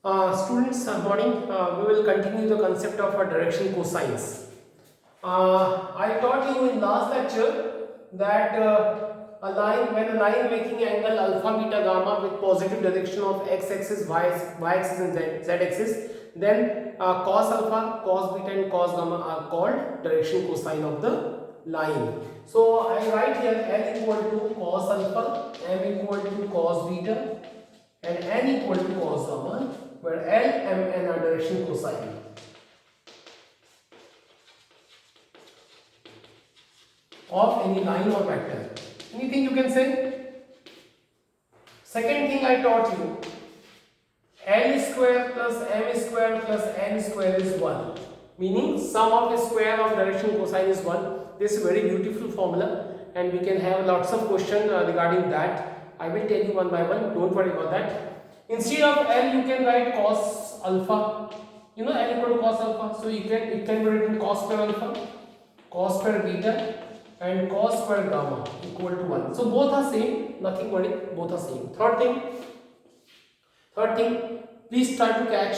Students, morning. We will continue the concept of direction cosines. I taught you in last lecture that when a line making angle alpha, beta, gamma with positive direction of x-axis, y-axis and z-axis, then cos alpha, cos beta and cos gamma are called direction cosine of the line. So I write here L equal to cos alpha, M equal to cos beta and N equal to cos gamma, where L, M, N are direction cosine of any line or vector. Anything you can say? Second thing I taught you, L square plus M square plus N square is 1. Meaning sum of the square of direction cosine is 1. This is a very beautiful formula and we can have lots of questions regarding that. I will tell you one by one, don't worry about that. Instead of L you can write cos alpha. You know L equal to cos alpha. So it can be written cos square alpha, cos square beta and cos square gamma equal to 1. So both are same, nothing worry, both are same. Third thing, please try to catch.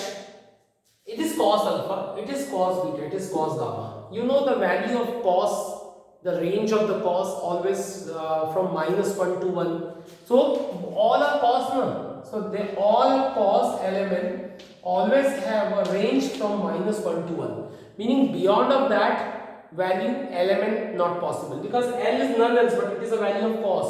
It is cos alpha, it is cos beta, it is cos gamma. You know the value of cos, the range of the cos always from -1 to 1. So all are cos now. So they all cos element always have a range from -1 to 1. Meaning beyond of that value element not possible, because L is none else but it is a value of cos.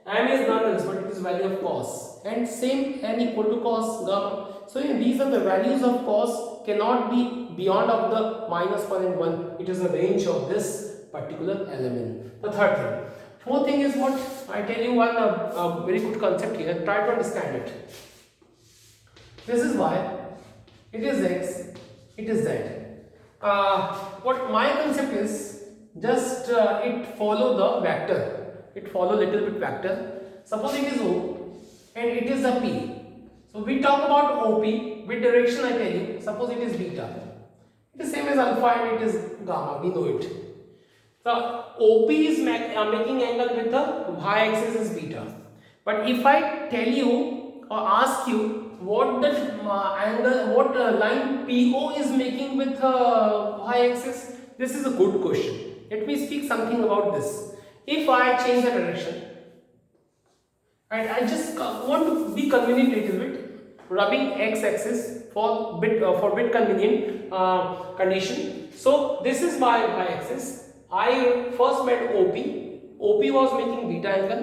M is none else but it is value of cos. And same N equal to cos gamma. So these are the values of cos cannot be beyond of the -1 and 1. It is a range of this particular element. The third thing. Fourth thing is what? I tell you one very good concept here. Try to understand it. This is y, it is x, it is z. What my concept is, just it follow the vector. It follow little bit vector. Suppose it is O and it is a P. So we talk about OP with direction. I tell you. Suppose it is beta. It is same as alpha and it is gamma. We know it. So OP is making angle with the y-axis is beta. But if I tell you or ask you what the line PO is making with y-axis, this is a good question. Let me speak something about this. If I change the direction and I just want to be convenient little bit, rubbing x-axis for bit convenient condition. So this is my y-axis. I first met OP. OP was making beta angle,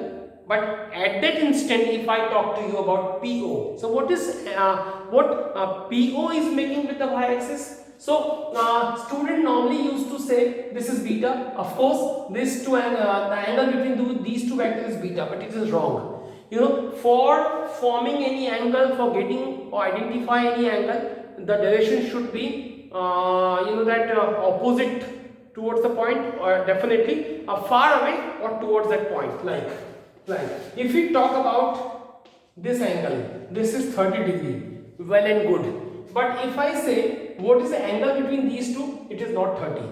but at that instant, if I talk to you about PO, so what PO is making with the y-axis? So student normally used to say this is beta. Of course, this two and the angle between these two vectors is beta, but it is wrong. You know, for forming any angle, for getting or identify any angle, the direction should be opposite towards the point, or definitely far away or towards that point. Like if we talk about this angle, this is 30 degree, well and good. But if I say what is the angle between these two, it is not 30.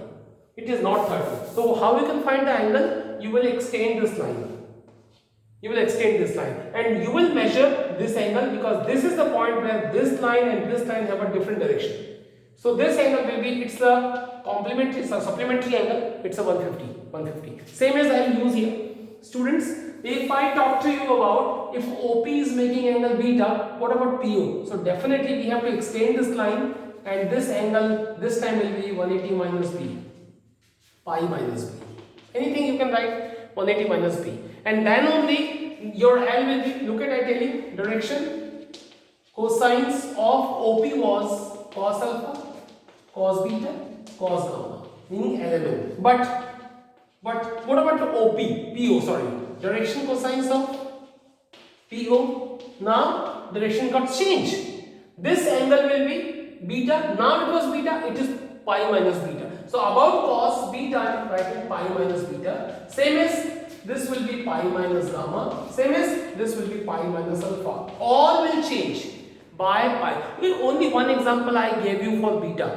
It is not 30. So how you can find the angle? You will extend this line. You will extend this line and you will measure this angle, because this is the point where this line and this line have a different direction. So this angle will be, it's a complementary, it's a supplementary angle, it's a 150. Same as I will use here. Students, if I talk to you about if OP is making angle beta, what about PO? So definitely we have to extend this line, and this angle this time will be 180 minus B, pi minus B. Anything you can write 180 minus B. And then only your L will be, look at, I tell you, direction cosines of OP was cos alpha, cos beta, cos gamma, meaning element. But what about the OP? PO, sorry. Direction cosines of PO. Now direction got changed. This angle will be beta. Now it was beta, it is pi minus beta. So about cos beta, I am writing pi minus beta. Same as this will be pi minus gamma. Same as this will be pi minus alpha. All will change by pi. Only one example I gave you for beta.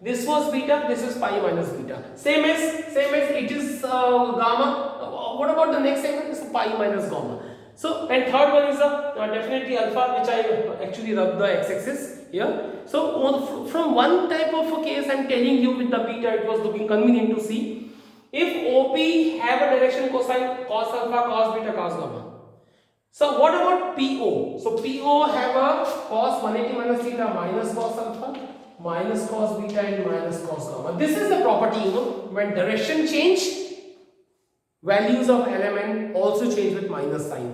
This was beta, this is pi minus beta. Same as it is gamma. What about the next angle? It's pi minus gamma. So, and third one is definitely alpha, which I actually rub the x-axis here. So from one type of a case I'm telling you with the beta, it was looking convenient to see. If OP have a direction cosine, cos alpha, cos beta, cos gamma. So what about PO? So PO have a cos 180 minus theta minus cos alpha, minus cos beta and minus cos gamma. This is the property, you know, when direction change, values of element also change with minus sign.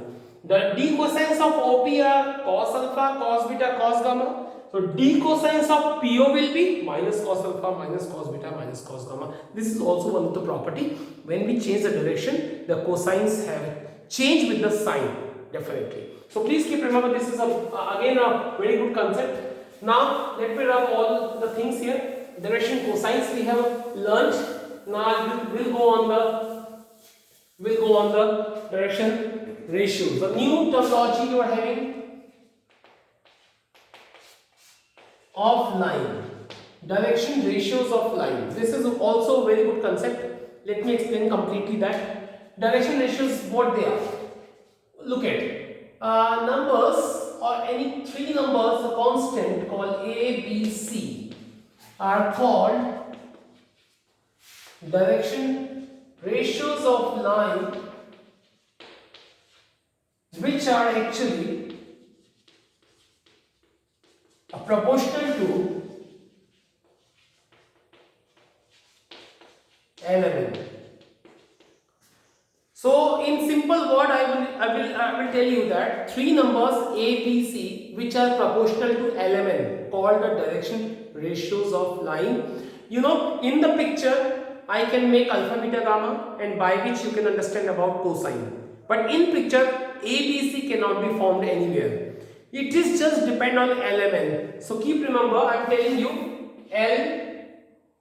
The d cosines of OP are cos alpha, cos beta, cos gamma. So d cosines of PO will be minus cos alpha, minus cos beta, minus cos gamma. This is also one of the property. When we change the direction, the cosines have changed with the sign, definitely. So please keep remember, this is again a very good concept. Now let me rub all the things here. Direction cosines we have learnt. Now we'll go on the direction ratios. The new terminology you are having of line, direction ratios of line. This is also a very good concept. Let me explain completely that. Direction ratios, what they are. Look at numbers or any three numbers, a constant called A, B, C are called direction ratios of line, which are actually proportional to element. So in simple word, I will tell you that three numbers A, B, C which are proportional to element called the direction ratios of line. You know, in the picture I can make alpha, beta, gamma, and by which you can understand about cosine. But in picture A, B, C cannot be formed anywhere. It is just depend on element. So keep remember, I am telling you L,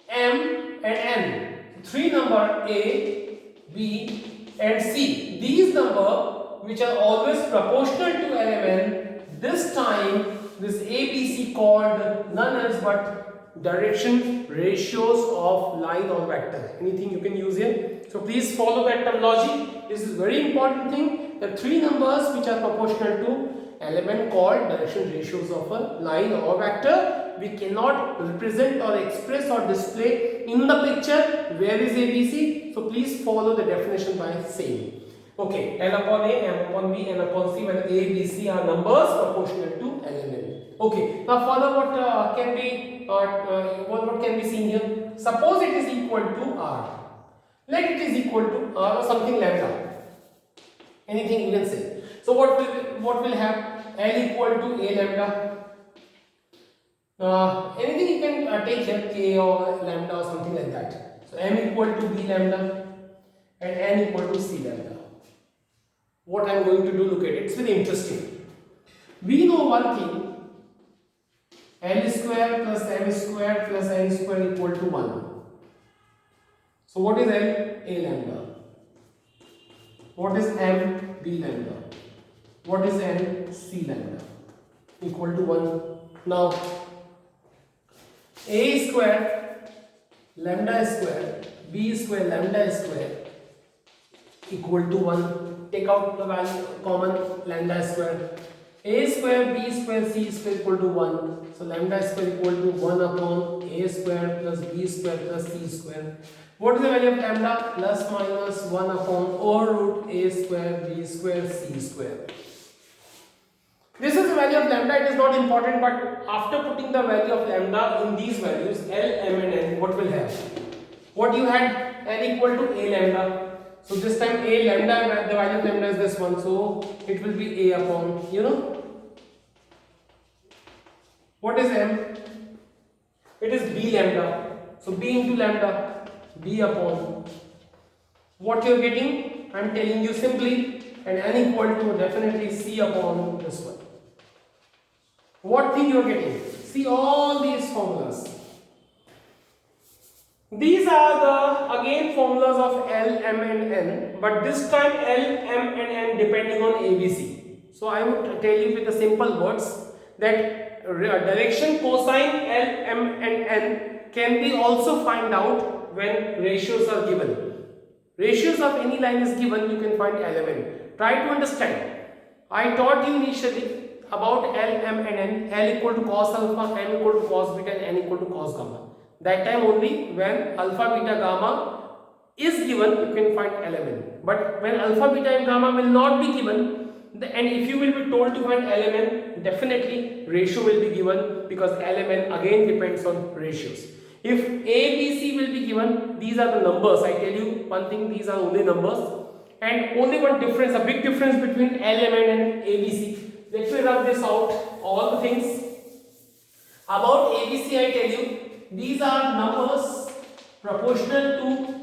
M and N. Three number A, B and C. These number which are always proportional to element, this time this A, B, C called none else but direction ratios of line or vector. Anything you can use here. So please follow that terminology. This is very important thing. The three numbers which are proportional to element called direction ratios of a line or vector. We cannot represent or express or display in the picture where is ABC. So please follow the definition by same. Okay, L upon A, M upon B, N upon C, when A, B, C are numbers proportional to element. Okay, now further what can be what can be seen here? Suppose it is equal to R. Let it is equal to R or something lambda. Anything you can say. So what will have L equal to A lambda? Anything you can take here, K or lambda or something like that. So M equal to B lambda and N equal to C lambda. What I am going to do, look at it. It's very interesting. We know one thing. L square plus M square plus N square equal to 1. So what is L? A lambda. What is M? B lambda. What is N? C lambda. Equal to 1. Now A square lambda square B square lambda square equal to 1. Take out the value common lambda square. A square B square C square equal to 1. So lambda square equal to 1 upon A square plus B square plus C square. What is the value of lambda? Plus minus 1 upon over root A square B square C square. This is the value of lambda. It is not important, but after putting the value of lambda in these values L, M and N, what will have? What you had? N equal to A lambda. So this time A lambda, the value of lambda is this one. So it will be A upon, you know. What is M? It is B lambda. So B into lambda, B upon. What you are getting? I am telling you simply, and N equal to definitely C upon this one. What thing you are getting? See all these formulas. These are the again formulas of L, M and N, but this time L, M and N depending on ABC. So I would tell you with the simple words that direction cosine L, M and N can be also find out when ratios are given. Ratios of any line is given, you can find element. Try to understand. I taught you initially about L, M and N, L equal to cos alpha, M equal to cos beta and N equal to cos gamma. That time only when alpha, beta, gamma is given, you can find LMN. But when alpha, beta and gamma will not be given, and if you will be told to find LMN, definitely ratio will be given, because LMN again depends on ratios. If A, B, C will be given, these are the numbers. I tell you one thing, these are only numbers. And only one difference, a big difference between LMN and ABC. Let me rub this out, all the things. About ABC, I tell you, these are numbers proportional to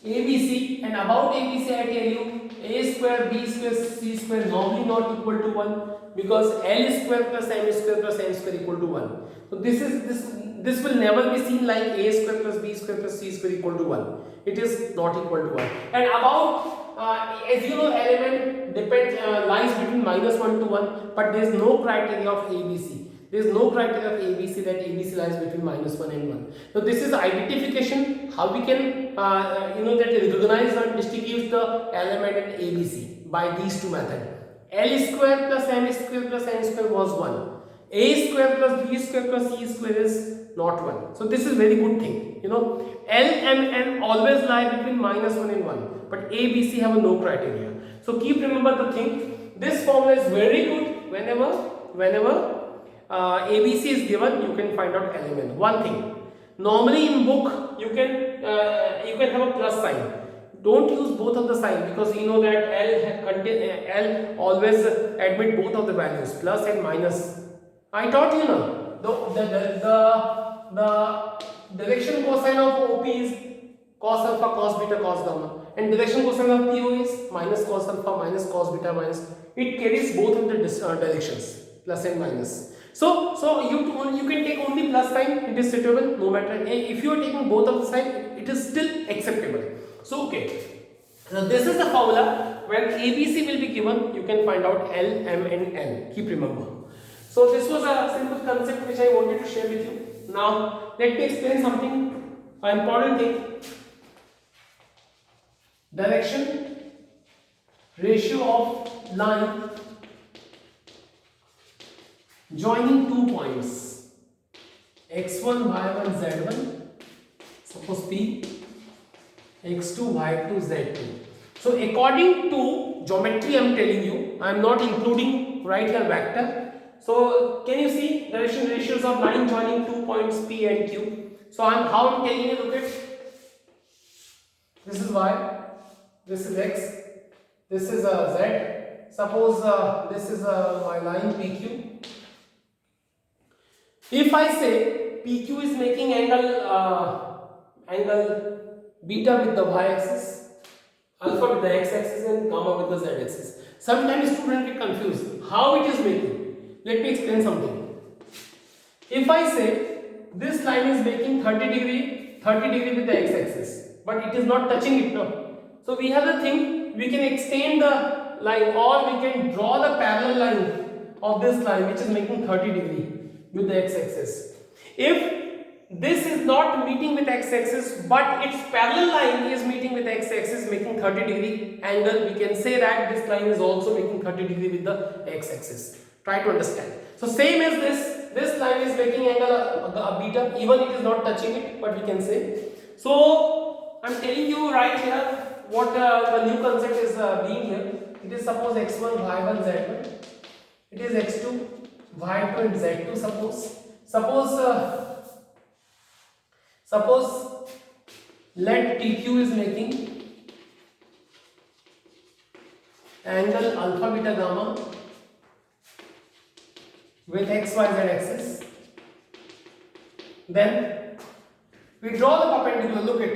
ABC, and about ABC, I tell you, A square, B square, C square normally not equal to 1, because L square plus M square plus N square equal to 1. So this will never be seen like A square plus B square plus C square equal to 1. It is not equal to 1. And about as you know, element depends lies between -1 to 1, but there is no criteria of ABC. There is no criteria of ABC that ABC lies between -1 and 1. So this is identification, how we can that recognize and distinguish the element in ABC by these two methods. L square plus M square plus N square was 1. A square plus B square plus C square is not 1. So this is very good thing. L, M, N always lie between -1 and 1. But A, B, C have no criteria. So keep remember the thing. This formula is very good whenever ABC is given, you can find out element. One thing. Normally in book you can have a plus sign. Don't use both of the sign, because you know that L always admit both of the values, plus and minus. I taught you now. The direction cosine of OP is cos alpha, cos beta, cos gamma, and direction cosine of PO is minus cos alpha, minus cos beta, minus. It carries both of the directions, plus and minus. So you can take only plus sign, it is suitable, no matter. If you are taking both of the sign, it is still acceptable. So okay, so this is the formula. When ABC will be given, you can find out L, M and N. Keep remember. So this was a simple concept which I wanted to share with you. Now let me explain something, an important thing. Direction, ratio of line joining 2 points x1, y1, z1, suppose P, x2, y2, z2. So according to geometry, I am telling you, I am not including right here vector. So can you see direction ratios of line joining 2 points P and Q? So how I'm telling you, look at, this is y, this is x, this is z. Suppose this is my line PQ. If I say PQ is making angle beta with the y-axis, alpha with the x-axis, and gamma with the z-axis. Sometimes students get confused. How it is making? Let me explain something. If I say this line is making 30 degree with the x-axis, but it is not touching it now. So we have the thing, we can extend the line, or we can draw the parallel line of this line which is making 30 degree with the x-axis. If this is not meeting with x-axis, but its parallel line is meeting with x-axis, making 30 degree angle, we can say that this line is also making 30 degree with the x-axis. Try to understand. So same as this line is making angle beta, even it is not touching it, but we can say. So I'm telling you right here what the new concept is being here. It is suppose x1, y1, z1. It is x2, y2 and z2. Suppose let PQ is making angle alpha, beta, gamma with x, y, z axis. Then we draw the perpendicular. Look at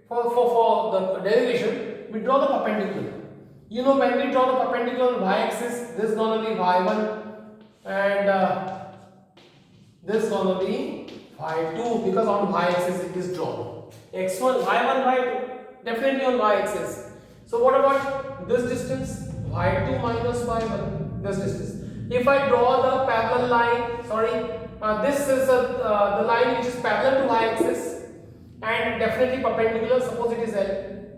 for the derivation, we draw the perpendicular. You know, when we draw the perpendicular on y axis, this is gonna be y1 and this is gonna be y2, because on y axis it is drawn. x1, y1, y2, definitely on y axis. So what about this distance? y2 minus y1, this distance. If I draw the parallel line, this is the line which is parallel to y axis and definitely perpendicular, suppose it is L.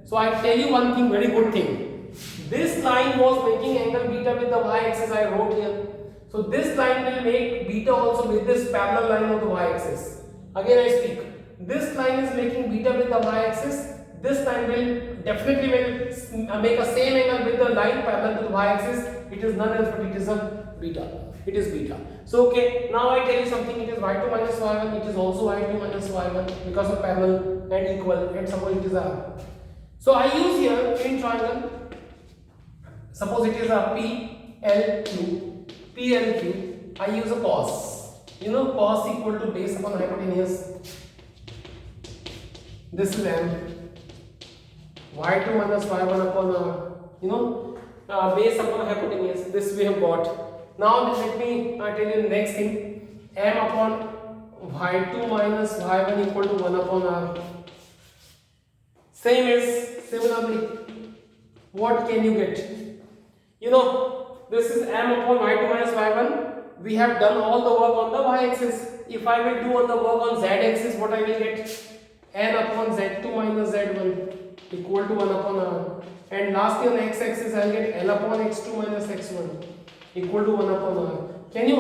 So I tell you one thing, very good thing. This line was making angle beta with the y axis, I wrote here. So this line will make beta also with this parallel line of the y-axis. Again I speak. This line is making beta with the y-axis. This line will definitely make a same angle with the line parallel to the y-axis. It is none else but it is a beta. It is beta. So okay, now I tell you something. It is y2 minus y1. It is also y2 minus y1 because of parallel and equal. And suppose it is a. So I use here in triangle. Suppose it is a PLQ. PLQ. I use a cos. You know cos equal to base upon hypotenuse. This is m. Y2 minus y1 upon base upon hypotenuse. This we have got. Now let me tell you the next thing. M upon y2 minus y1 equal to 1 upon r. Same is similarly. What can you get? You know, this is m upon y2 minus y1. We have done all the work on the y-axis. If I will do all the work on z-axis, what I will get? N upon z2 minus z1 equal to 1 upon r. And lastly on x-axis, I will get L upon x2 minus x1 equal to 1 upon r. Can you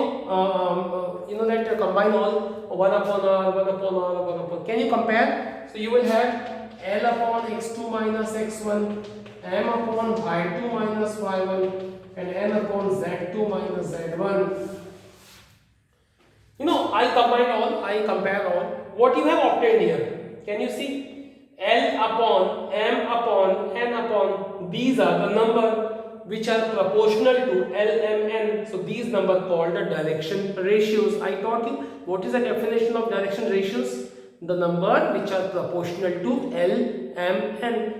that combine all 1 upon r, 1 upon r, 1 upon. Can you compare? So you will have L upon x2 minus x1, m upon y2 minus y1, and n upon z2 minus z1. I combine all, I compare all. What you have obtained here? Can you see? L upon m upon n upon. These are the number which are proportional to L, M, N. So these numbers called the direction ratios. I taught you what is the definition of direction ratios. The number which are proportional to L, M, N.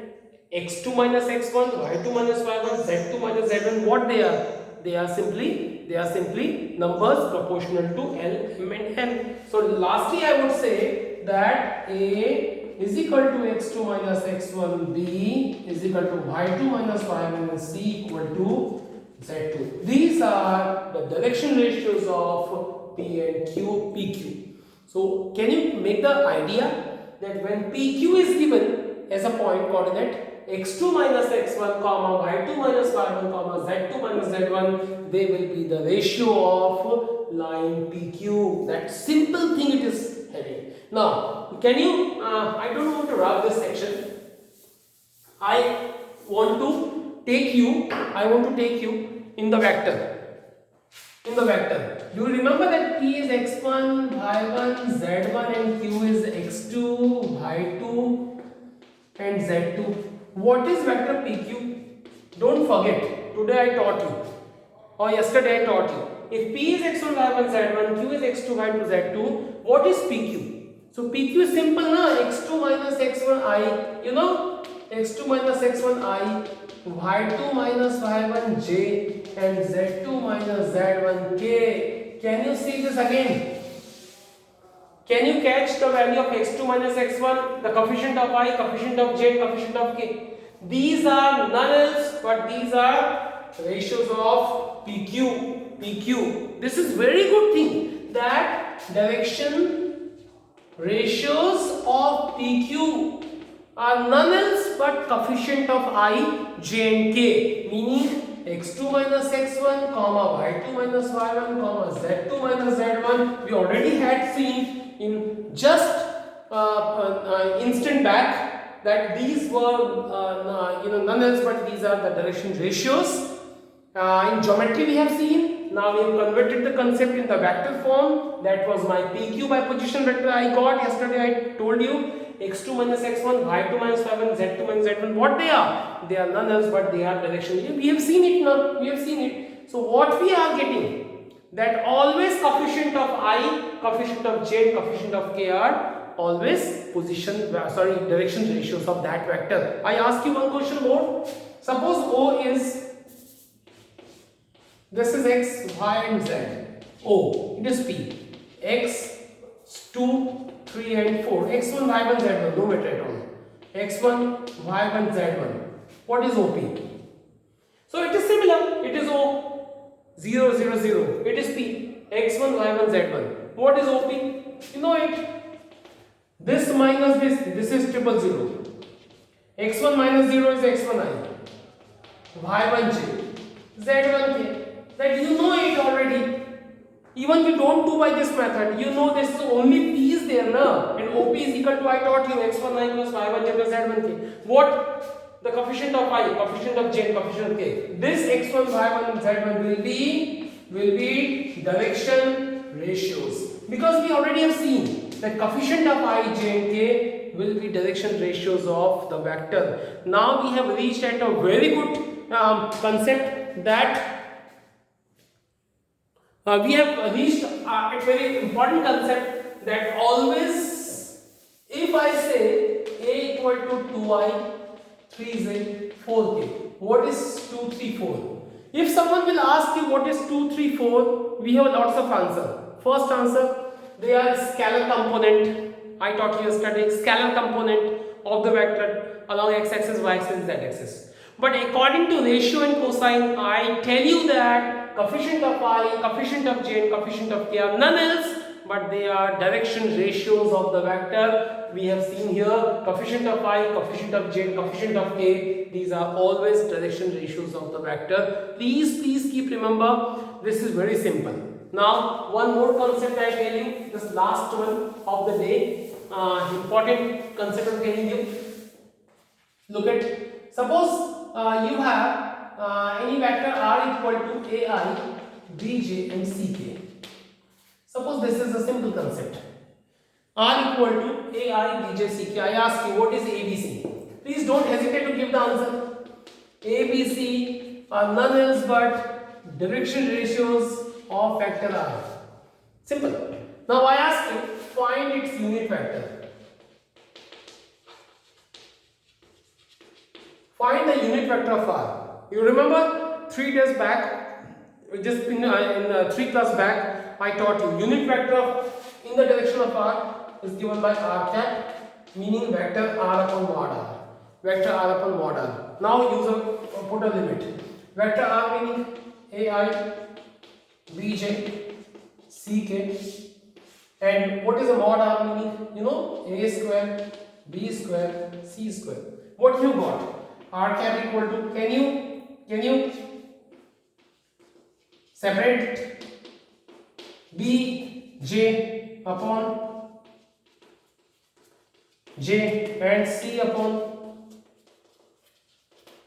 X2 minus x1, y2 minus y1, z2 minus z1. What they are? They are simply numbers proportional to L, M, and N. So lastly, I would say that A is equal to x2 minus x1, B is equal to y2 minus y1, and C equal to z2. These are the direction ratios of P and Q, PQ. So can you make the idea that when PQ is given as a point coordinate, x2 minus x1, y2 minus y1, z2 minus z1, they will be the ratio of line PQ. That simple thing it is having. Now, can you, I don't want to wrap this section. I want to take you in the vector. In the vector. Do you remember that P is x1, y1, z1 and Q is x2, y2 and z2. What is vector PQ? Don't forget. Today I taught you. Or yesterday I taught you. If P is x1, y1, z1, Q is x2, y2, z2, what is PQ? So PQ is simple, na? X2 minus x1 I, x2 minus x1 I, y2 minus y1 j, and z2 minus z1 k. Can you see this again? Can you catch the value of x2 minus x1, the coefficient of I, coefficient of j, coefficient of k? These are none else but these are ratios of PQ. This is very good thing that direction ratios of PQ are none else but coefficient of I, j and k, meaning x2 minus x1, y2 minus y1, z2 minus z1. We already had seen in just instant back that these were none else but these are the direction ratios. In geometry we have seen. Now we have converted the concept in the vector form. That was my PQ by position vector I got yesterday. I told you x2 minus x1, y2 minus y1, z2 minus z1. What they are? They are none else but they are direction. We have seen it now. We have seen it. So what we are getting? That always coefficient of I, coefficient of j, coefficient of k are always direction ratios of that vector. I ask you one question more. Suppose O is, this is x, y and z. O, it is P. X, 2, 3 and 4. x1, y1, z1, no matter at all. x1, y1, z1. What is OP? So it is similar. It is O, 0, 0, 0. It is P. x1, y1, z1. What is OP? You know it. This minus this is 0, 0. x1 minus 0 is x1i. y1j. z1k. That you know it already. Even you don't do by this method, you know this is only P is there, na? And OP is equal to, I taught you, x1 plus y1 plus z1k. What? The coefficient of I, coefficient of j, and coefficient of k. This x1, y1 and z1 will be direction ratios. Because we already have seen that coefficient of I, j and k will be direction ratios of the vector. Now we have reached at a very good concept that we have reached a very important concept that always, if I say A equal to 2i, 3z, 4k, what is 2, 3, 4? If someone will ask you what is 2, 3, 4, we have lots of answer. First answer, they are scalar component. I taught you yesterday, scalar component of the vector along x-axis, y-axis, z-axis. But according to ratio and cosine, I tell you that coefficient of I, coefficient of j and coefficient of k are none else but they are direction ratios of the vector. We have seen here coefficient of I, coefficient of j and coefficient of k. These are always direction ratios of the vector. Please keep remember, this is very simple. Now one more concept I tell you, this last one of the day, important concept I'm telling you. Look at, suppose you have any vector r equal to ai, bj and ck. Suppose this is a simple concept. R equal to ai, bj, ck. I ask you, what is abc? Please don't hesitate to give the answer. abc are none else but direction ratios of vector r. Simple. Now I ask you, find its unit vector. Find the unit vector of r. You remember 3 days back, just in 3 class back, I taught you unit vector of, in the direction of r is given by r cap, meaning vector r upon mod r. Vector r upon mod r. Now use put a limit. Vector r meaning ai, bj, ck. And what is a mod r meaning? You know, a square, b square, c square. What you got? R cap equal to, can you separate b j upon j and c upon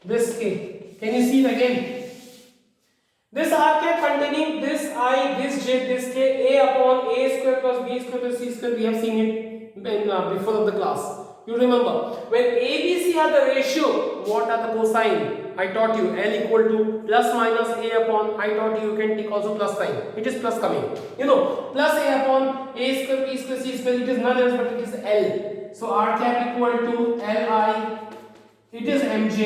this k? Can you see it again? This R cap containing this I, this j, this k, a upon a square plus b square plus c square. We have seen it in, before of the class. You remember, when A, B, C are the ratio, what are the cosine? I taught you L equal to plus minus A upon, I taught you can take also plus sign. It is plus coming. You know, plus A upon A square, B square, C square, it is none else but it is L. So R cap equal to Li, it is Mj,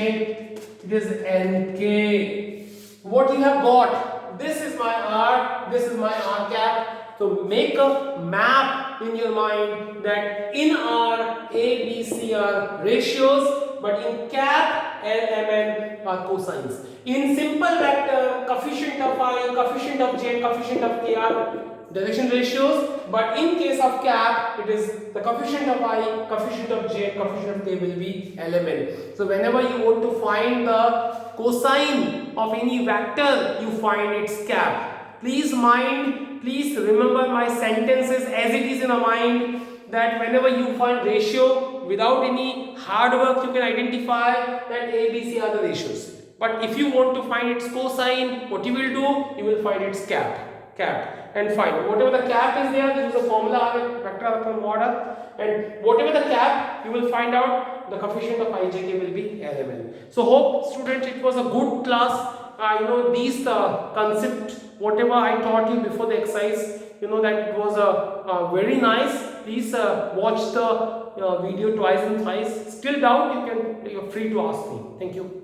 it is Nk. What you have got, this is my R, this is my R cap. So make a map in your mind that in R, A, B, C are ratios, but in cap, L, M, N are cosines. In simple vector, coefficient of I, coefficient of j, coefficient of k are direction ratios, but in case of cap, it is the coefficient of I, coefficient of j, coefficient of k will be element. So whenever you want to find the cosine of any vector, you find its cap. Please remember my sentences as it is in a mind, that whenever you find ratio, without any hard work you can identify that A, B, C are the ratios. But if you want to find its cosine, what you will do? You will find its cap. And find whatever the cap is there, there is a formula vector upon mod r, and whatever the cap, you will find out the coefficient of ijk will be element. So hope students it was a good class. You know these concept whatever I taught you before the exercise, you know that it was very nice. Please watch the video twice and thrice. Still doubt, you're free to ask me. Thank you.